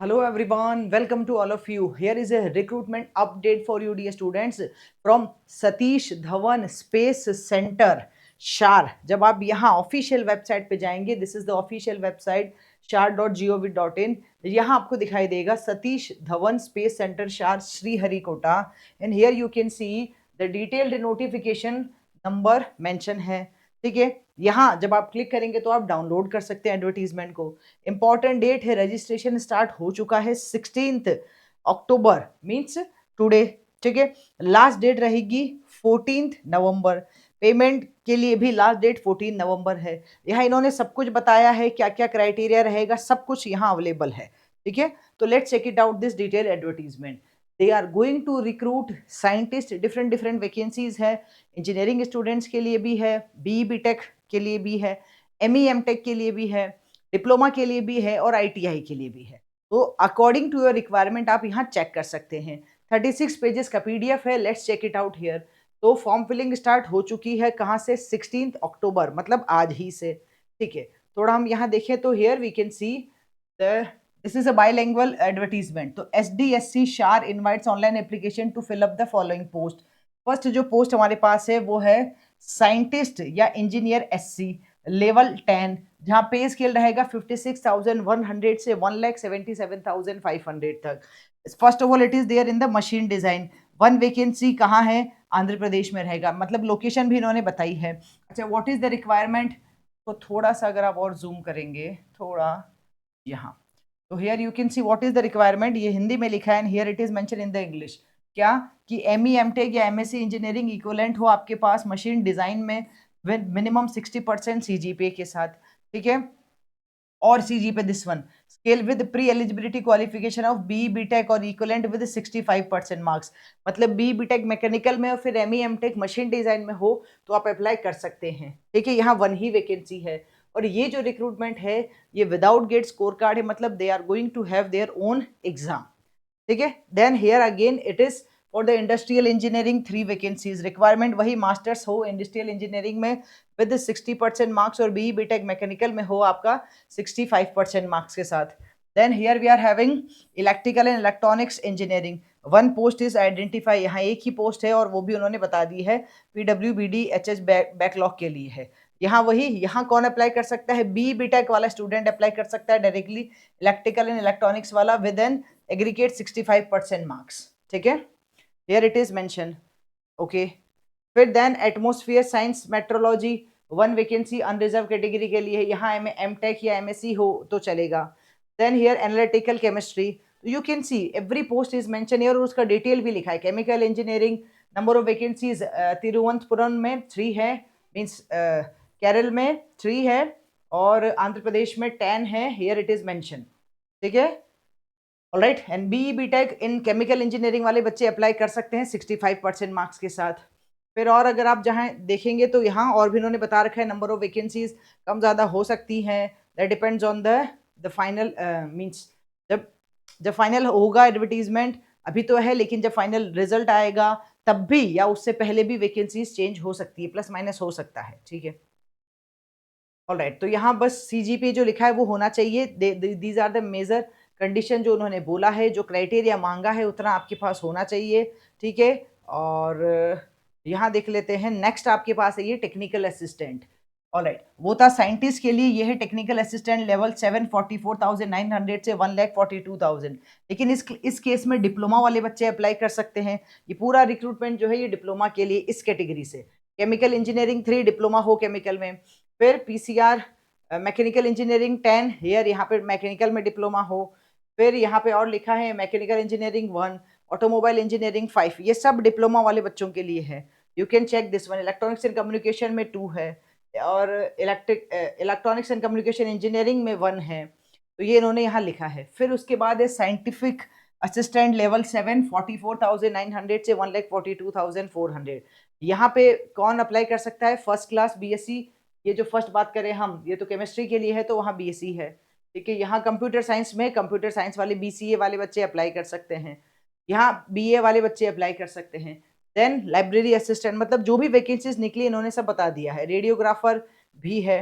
Hello everyone, welcome to all of you. Here is a recruitment update for you dear students from Satish Dhawan Space Center शार. जब आप यहाँ official website पे जाएंगे, this is the official website shar.gov.in. यहाँ आपको दिखाई देगा सतीश धवन स्पेस सेंटर शार Sriharikota and here you can see the detailed notification number mention है. ठीक है, यहाँ जब आप क्लिक करेंगे तो आप डाउनलोड कर सकते हैं एडवर्टीजमेंट को. इंपॉर्टेंट डेट है, रजिस्ट्रेशन स्टार्ट हो चुका है 16 अक्टूबर मीन्स टुडे. ठीक है, लास्ट डेट रहेगी 14 नवंबर. पेमेंट के लिए भी लास्ट डेट 14 नवंबर है. यहाँ इन्होंने सब कुछ बताया है, क्या क्या क्राइटेरिया रहेगा, सब कुछ यहाँ अवेलेबल है. ठीक है, तो let's check it out this detail advertisement. They are going to recruit scientist, different different vacancies है. इंजीनियरिंग स्टूडेंट्स के लिए भी है, बी बीटेक के लिए भी है, एमई एमटेक के लिए भी है, डिप्लोमा के लिए भी है और आईटीआई के लिए भी है. तो अकॉर्डिंग टू योर रिक्वायरमेंट आप यहाँ चेक कर सकते हैं. 36 पेजेस का पीडीएफ है. Let's check it out here. तो फॉर्म फिलिंग स्टार्ट हो चुकी है कहाँ से? 16 अक्टूबर, मतलब आज ही से. ठीक है, थोड़ा हम यहाँ देखें तो here we can see this is a bilingual advertisement. तो SDSC SHAR invites online application to fill up the following post. First जो पोस्ट हमारे पास है वो है साइंटिस्ट या इंजीनियर एससी लेवल 10, जहाँ पे स्केल रहेगा 56,100 से 1,77,500 तक. First of all it is there in the machine design. One vacancy कहाँ है? आंध्र प्रदेश में रहेगा, मतलब लोकेशन भी इन्होंने बताई है. अच्छा, व्हाट इज द रिक्वायरमेंट? तो थोड़ा सा अगर आप और जूम करेंगे थोड़ा यहाँ, तो here you can see what is the requirement. ये हिंदी में लिखा है and here it is mention in the English. क्या कि एमई एमटेक या एमएससी इंजीनियरिंग इक्विवेलेंट हो आपके पास मशीन डिजाइन में विद मिनिमम 60% सीजीपीए के साथ. ठीक है, और CGPA this one scale with pre eligibility qualification of B BTech और इक्विवेलेंट विद 65% मार्क्स. मतलब बी बीटेक मैकेनिकल में और फिर एमई एमटेक मशीन डिजाइन में हो तो आप अप्लाई कर सकते हैं. ठीक है, यहाँ वन ही वैकेंसी है और ये जो रिक्रूटमेंट है ये विदाउट गेट स्कोर कार्ड है, मतलब they are going to have their own exam. ठीक है, then here again it is for the industrial engineering 3 vacancies. Requirement वही मास्टर्स हो इंडस्ट्रियल इंजीनियरिंग में विद 60% मार्क्स और बी बीटेक मैकेनिकल में हो आपका 65% मार्क्स के साथ. Then here we are having electrical and electronics engineering. One post is identify. यहाँ एक ही पोस्ट है और वो भी उन्होंने बता दी है, पीडब्ल्यूबीडी एचएस बैकलॉग के लिए है. यहाँ वही, यहाँ कौन अप्लाई कर सकता है? बी बीटेक वाला स्टूडेंट अप्लाई कर सकता है डायरेक्टली. इलेक्ट्रिकल एंड इलेक्ट्रॉनिक्स वाला विद एन एग्रीगेट 65% मार्क्स. ठीक है, here it is mention. Okay, फिर then atmosphere science meteorology, one vacancy unreserved category के लिए. यहाँ एमटेक या एमएससी हो तो चलेगा. Then here analytical chemistry. You can see every post is mention here और उसका डिटेल भी लिखा है. Chemical engineering number of vacancies Thiruvananthapuram में 3 है, मीन्स केरल में 3 है और आंध्र प्रदेश में 10 है. Here it is mention. ठीक है, alright. And B BTech in chemical engineering वाले बच्चे अप्लाई कर सकते हैं 65% मार्क्स के साथ. फिर और अगर आप जहाँ देखेंगे तो यहाँ और भी इन्होंने बता रखा है नंबर ऑफ वैकेंसीज कम ज़्यादा हो सकती हैं. That depends on the final means जब जब फाइनल होगा एडवर्टीजमेंट, अभी तो है लेकिन जब फाइनल रिजल्ट आएगा तब भी या उससे पहले भी वैकेंसीज चेंज हो सकती है, प्लस माइनस हो सकता है. ठीक है, ऑलराइट. तो यहाँ बस सीजीपी जो लिखा है वो होना चाहिए. These are the major condition जो उन्होंने बोला है, जो क्राइटेरिया मांगा है उतना आपके पास होना चाहिए. ठीक है, और यहाँ देख लेते हैं. नेक्स्ट आपके पास है ये टेक्निकल असिस्टेंट. ऑलराइट, वो था साइंटिस्ट के लिए. ये है टेक्निकल असिस्टेंट लेवल 7, 44,900 से 1,42,000. लेकिन इस केस में डिप्लोमा वाले बच्चे अप्लाई कर सकते हैं. ये पूरा रिक्रूटमेंट जो है ये डिप्लोमा के लिए इस कैटेगरी से. केमिकल इंजीनियरिंग 3 डिप्लोमा हो केमिकल में, फिर पीसीआर मैकेनिकल इंजीनियरिंग 10, हेयर यहाँ पे मैकेनिकल में डिप्लोमा हो. फिर यहाँ पे और लिखा है मैकेनिकल इंजीनियरिंग 1, ऑटोमोबाइल इंजीनियरिंग 5. ये सब डिप्लोमा वाले बच्चों के लिए है. You can check this one. Electronics and communication में 2 है और इलेक्ट्रॉनिक्स एंड कम्युनिकेशन इंजीनियरिंग में 1 है. तो ये इन्होंने यहाँ लिखा है. फिर उसके बाद है साइंटिफिक असिस्टेंट लेवल 7, 44,900 से 1,42,400. यहाँ पे कौन अप्लाई कर सकता है? First class BSc. ये जो फर्स्ट बात करें हम, ये तो केमिस्ट्री के लिए है तो वहाँ बीएससी है. ठीक है, यहाँ कंप्यूटर साइंस में कंप्यूटर साइंस वाले बीसीए वाले बच्चे अप्लाई कर सकते हैं. यहाँ बीए वाले बच्चे अप्लाई कर सकते हैं. देन लाइब्रेरी असिस्टेंट, मतलब जो भी वैकेंसीज निकली इन्होंने सब बता दिया है. रेडियोग्राफर भी है.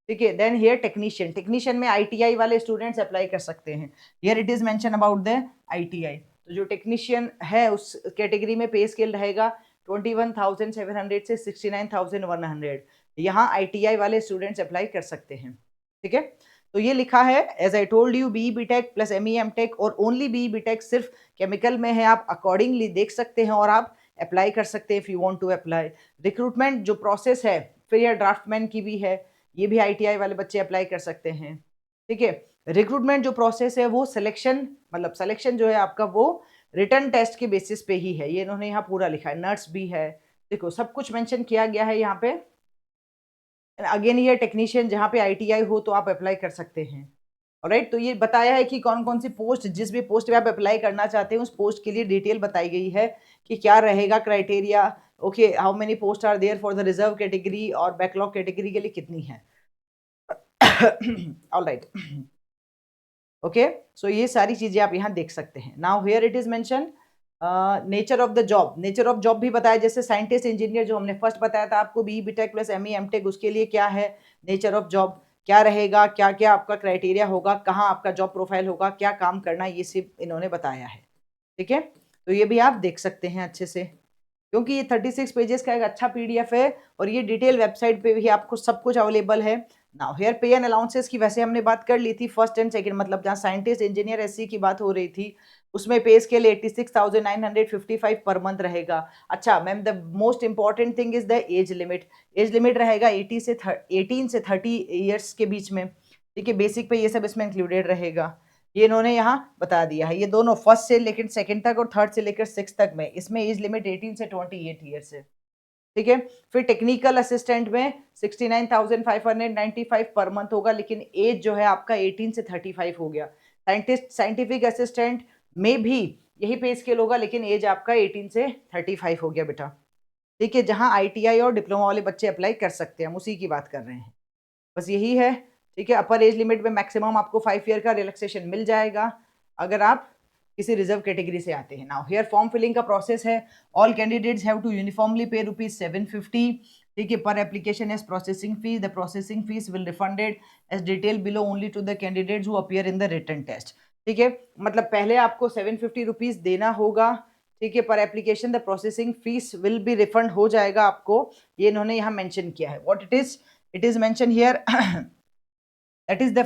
ठीक है। देन हियर टेक्नीशियन, टेक्नीशियन में ITI वाले स्टूडेंट्स अप्लाई कर सकते हैं। Here it is mention about the ITI। तो जो टेक्नीशियन है उस कैटेगरी में पे स्केल रहेगा 21,700 से 69,100। यहाँ ITI वाले स्टूडेंट्स अप्लाई कर सकते हैं। ठीक है। तो ये लिखा है as I told you BE BTech plus ME MTech और ओनली BE BTech सिर्फ केमिकल में है, आप अकॉर्डिंगली देख सकते हैं और आप अप्लाई कर सकते हैं if you want to apply. Recruitment जो प्रोसेस है, फिर यह ड्राफ्टमैन की भी है, ये भी ITI वाले बच्चे अप्लाई कर सकते हैं। ठीक है। रिक्रूटमेंट जो प्रोसेस है वो सिलेक्शन, मतलब सिलेक्शन जो है आपका वो रिटर्न टेस्ट के बेसिस पे ही है, ये इन्होंने यहाँ पूरा लिखा है। नर्स भी है, देखो सब कुछ मेंशन किया गया है यहाँ पे। अगेन ये टेक्नीशियन जहाँ पे ITI हो तो आप अप्लाई कर सकते हैं। ऑलराइट, तो ये बताया है कि कौन कौन सी पोस्ट, जिस भी पोस्ट पे आप अप्लाई करना चाहते हैं उस पोस्ट के लिए डिटेल बताई गई है कि क्या रहेगा criteria. Okay, how many post are there for the reserve category और बैकलॉग कैटेगरी के लिए कितनी है। ऑलराइट, ओके, सो ये सारी चीजें आप यहाँ देख सकते हैं। Now here it is mention nature of the job, nature of job भी बताया, जैसे साइंटिस्ट इंजीनियर जो हमने फर्स्ट बताया था आपको BE BTech plus ME MTech, उसके लिए क्या है नेचर ऑफ जॉब, क्या रहेगा, क्या क्या आपका क्राइटेरिया होगा, कहाँ आपका जॉब प्रोफाइल होगा, क्या काम करना, ये सब इन्होंने बताया है। ठीक है, तो ये भी आप देख सकते हैं अच्छे से, क्योंकि ये 36 पेजेस का एक अच्छा PDF है और ये डिटेल वेबसाइट पे भी आपको सब कुछ अवेलेबल है। नाउ हियर पे एंड अलाउंसेस की वैसे हमने बात कर ली थी फर्स्ट एंड सेकंड, मतलब जहाँ साइंटिस्ट इंजीनियर SC की बात हो रही थी उसमें पे स्केल 86,955 पर मंथ रहेगा। अच्छा ma'am, the most important thing is the age limit, age limit रहेगा 18 से 30 ईयर्स के बीच में। ठीक है, बेसिक पे ये सब इसमें इंक्लूडेड रहेगा, ये इन्होंने यहाँ बता दिया है। ये दोनों फर्स्ट से लेकर सेकंड तक और थर्ड से लेकर 6 तक में, इसमें एज लिमिट 18 से 28 ईयर्स है। ठीक है, फिर टेक्निकल असिस्टेंट में 69,595 पर मंथ होगा, लेकिन एज जो है आपका 18 से 35 हो गया। साइंटिफिक असिस्टेंट में भी यही पे स्केल होगा, लेकिन एज आपका 18 से 35 हो गया बेटा। ठीक है, जहां ITI और डिप्लोमा वाले बच्चे अप्लाई कर सकते हैं, हम उसी की बात कर रहे हैं, बस यही है। ठीक है, अपर एज लिमिट में मैक्सिमम आपको 5 ईयर का रिलैक्सेशन मिल जाएगा अगर आप किसी रिजर्व कैटेगरी से आते हैं। नाउ हियर फॉर्म फिलिंग का प्रोसेस है, all candidates have to uniformly pay ₹750। ठीक है, पर application as processing fees, the processing fees will refunded as detail below only to the candidates who appear in the written test. ठीक है, मतलब पहले आपको ₹750 देना होगा। ठीक है, पर application the processing fees will be refund हो जाएगा आपको, ये इन्होंने यहाँ मेंशन किया है। What it is mention here that is the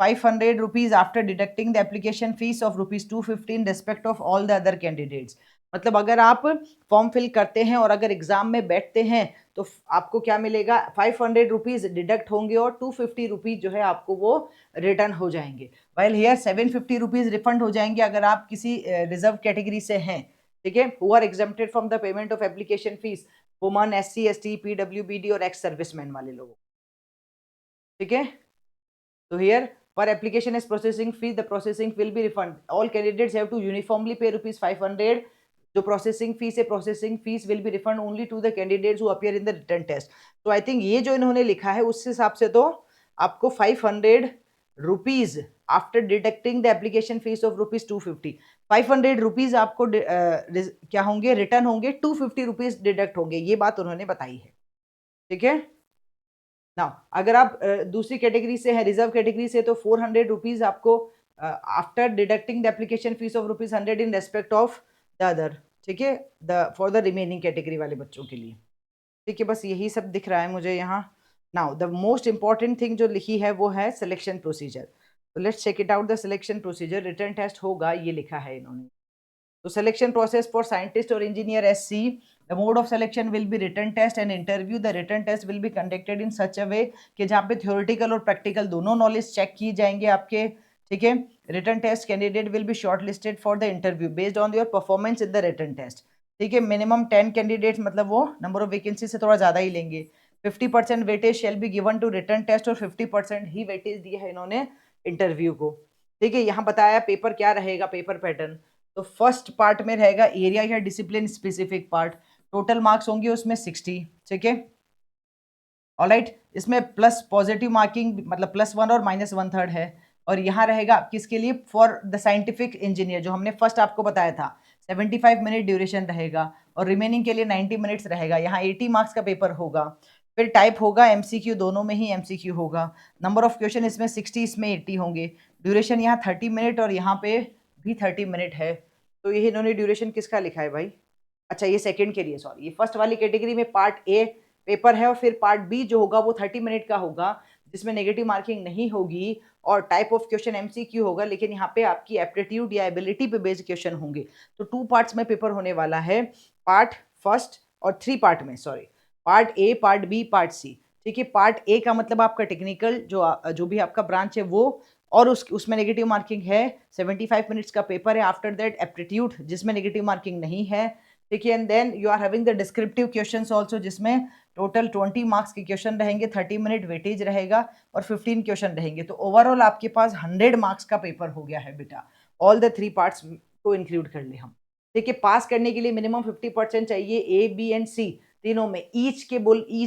500 rupees after deducting the application fees of rupees 250 in respect of all the other candidates। मतलब अगर आप फॉर्म फिल करते हैं और अगर एग्जाम में बैठते हैं तो आपको क्या मिलेगा, 500 रुपीज डिडक्ट होंगे और 250 रुपीज जो है आपको वो रिटर्न हो जाएंगे। वाइल हियर 750 रुपीज रिफंड हो जाएंगे अगर आप किसी रिजर्व कैटेगरी से हैं। ठीक है, who are exempted from the payment of application fees, woman, SC ST PWBD और एक्स सर्विसमैन वाले लोगों। ठीक है, तो हियर पर application is processing fee, the processing will be refund, all candidates have to uniformly pay ₹500। जो processing fees है, processing fees will be refund only to the candidates who appear in the written test. तो I think ये जो इन्होंने लिखा है उस हिसाब से तो आपको 500 rupees after deducting the application fees of ₹250, 500 rupees आपको क्या होंगे, रिटर्न होंगे, 250 रुपीज डिडक्ट होंगे, ये बात उन्होंने बताई है। ठीक है, नाउ अगर आप दूसरी कैटेगरी से है, रिजर्व कैटेगरी से, तो 400 रुपीज आपको after deducting the application fees of ₹100 in respect of the other. ठीक है, the for the remaining category वाले बच्चों के लिए। ठीक है, बस यही सब दिख रहा है मुझे यहाँ। Now the most important thing जो लिखी है वो है सिलेक्शन प्रोसीजर। तो let's check it out the selection procedure. Written test होगा, ये लिखा है इन्होंने। तो selection process for scientist or engineer SC, the mode of selection will be written test and interview। the written test will be conducted in such a way कि जहाँ पे theoretical और practical दोनों knowledge check की जाएंगे आपके। ठीक है, written test candidate will be shortlisted for the interview based on your performance in the written test। ठीक है, minimum 10 candidates, मतलब वो number of vacancy से थोड़ा ज़्यादा ही लेंगे। 50% weightage shall be given to written test और 50% ही वेटेज दिया है इन्होंने इंटरव्यू को। ठीक है, यहाँ बताया पेपर क्या रहेगा, पेपर पैटर्न। तो फर्स्ट पार्ट में रहेगा एरिया या discipline specific part, total marks होंगे उसमें 60। ठीक है, ऑलराइट, इसमें प्लस पॉजिटिव मार्किंग मतलब +1 और -1/3 है। और यहाँ रहेगा किसके लिए, फॉर द साइंटिफिक इंजीनियर जो हमने फर्स्ट आपको बताया था, 75 मिनट ड्यूरेशन रहेगा और रिमेनिंग के लिए 90 मिनट्स रहेगा। यहाँ 80 मार्क्स का पेपर होगा। फिर टाइप होगा एमसीक्यू, दोनों में ही एमसीक्यू होगा। नंबर ऑफ क्वेश्चन इसमें 60, इसमें 80 होंगे। ड्यूरेशन यहाँ 30 मिनट और यहाँ पे भी 30 मिनट है। तो ये इन्होंने ड्यूरेशन किसका लिखा है भाई? अच्छा ये सेकंड के लिए, सॉरी, ये फर्स्ट वाली कैटेगरी में पार्ट ए पेपर है और फिर पार्ट बी जो होगा वो 30 मिनट का होगा, जिसमें नेगेटिव मार्किंग नहीं होगी और टाइप ऑफ क्वेश्चन एमसीक्यू होगा, लेकिन यहाँ पे आपकी एप्टीट्यूड या एबिलिटी पे बेस्ड क्वेश्चन होंगे। तो 2 पार्ट्स में पेपर होने वाला है, पार्ट फर्स्ट और 3 पार्ट में, sorry, part A, part B, part C. ठीक है, पार्ट ए का मतलब आपका टेक्निकल जो भी आपका ब्रांच है वो, और उसमें नेगेटिव मार्किंग है, 75 मिनट्स का पेपर है। आफ्टर दैट एप्टीट्यूड जिसमें नेगेटिव मार्किंग नहीं है। ठीक है, and then you are having the descriptive questions also, जिसमें टोटल 20 मार्क्स के क्वेश्चन रहेंगे, 30 मिनट वेटेज रहेगा और 15 क्वेश्चन रहेंगे। तो ओवरऑल आपके पास 100 मार्क्स का पेपर हो गया है बेटा, ऑल द 3 पार्ट्स को इंक्लूड कर ले हम। ठीक है, पास करने के लिए मिनिमम 50% चाहिए, ए बी एंड सी तीनों में। ईच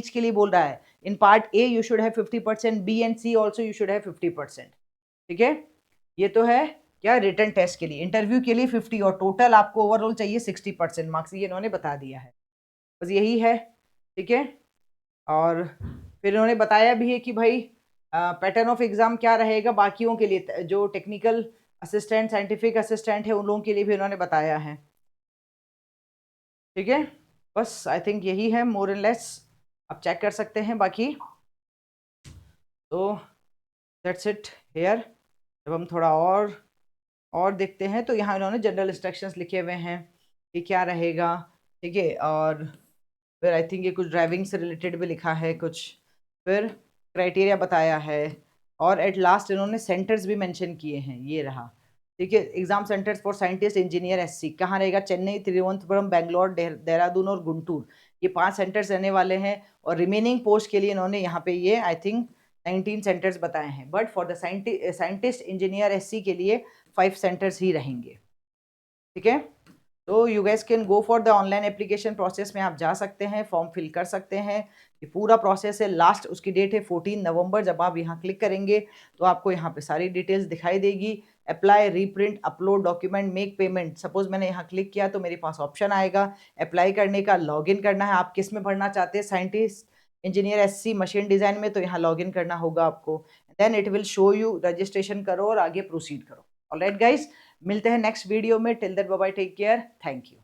के लिए बोल रहा है, in part A you should have 50%, B and C also you should have 50%। ठीक है, ये तो है क्या रिटर्न टेस्ट के लिए। इंटरव्यू के लिए 50 और टोटल आपको ओवरऑल चाहिए 60% मार्क्स, ये इन्होंने बता दिया है। बस यही है। ठीक है, और फिर इन्होंने बताया भी है कि भाई पैटर्न ऑफ एग्जाम क्या रहेगा बाकियों के लिए, जो टेक्निकल असिस्टेंट, साइंटिफिक असिस्टेंट है उन लोगों के लिए भी इन्होंने बताया है। ठीक है, बस आई थिंक यही है मोर एंड लेस, आप चेक कर सकते हैं बाकी। तो दैट्स इट हेयर। जब हम थोड़ा और देखते हैं तो यहाँ इन्होंने जनरल इंस्ट्रक्शंस लिखे हुए हैं कि क्या रहेगा। ठीक है, और फिर आई थिंक ये कुछ ड्राइविंग से रिलेटेड भी लिखा है कुछ, फिर क्राइटेरिया बताया है, और एट लास्ट इन्होंने सेंटर्स भी मेंशन किए हैं, ये रहा। ठीक है, exam centres for scientist engineer SC कहाँ रहेगा? चेन्नई, तिरुवनंतपुरम, बेंगलोर, देहरादून और गुंटूर, ये 5 सेंटर्स रहने वाले हैं। और रिमेनिंग पोस्ट के लिए इन्होंने यहाँ पे ये आई थिंक 19 सेंटर्स बताए हैं, but for the scientist engineer SC के लिए 5 सेंटर्स ही रहेंगे। ठीक है, तो you gas can go for the online application process में आप जा सकते हैं, फॉर्म फिल कर सकते हैं। ये पूरा प्रोसेस है, लास्ट उसकी डेट है 14 नवंबर। जब आप यहाँ क्लिक करेंगे तो आपको यहाँ पे सारी डिटेल्स दिखाई देगी। Apply, reprint, upload document, make payment. Suppose मैंने यहाँ क्लिक किया तो मेरे पास ऑप्शन आएगा अप्लाई करने का, लॉगिन करना है। आप किस में भरना चाहते हैं? Scientist engineer SC machine design में, तो यहाँ लॉगिन करना होगा आपको। Then it will show you, registration करो और आगे प्रोसीड करो। ऑलराइट गाइस, मिलते हैं नेक्स्ट वीडियो में। Till that bye bye, take care, thank you.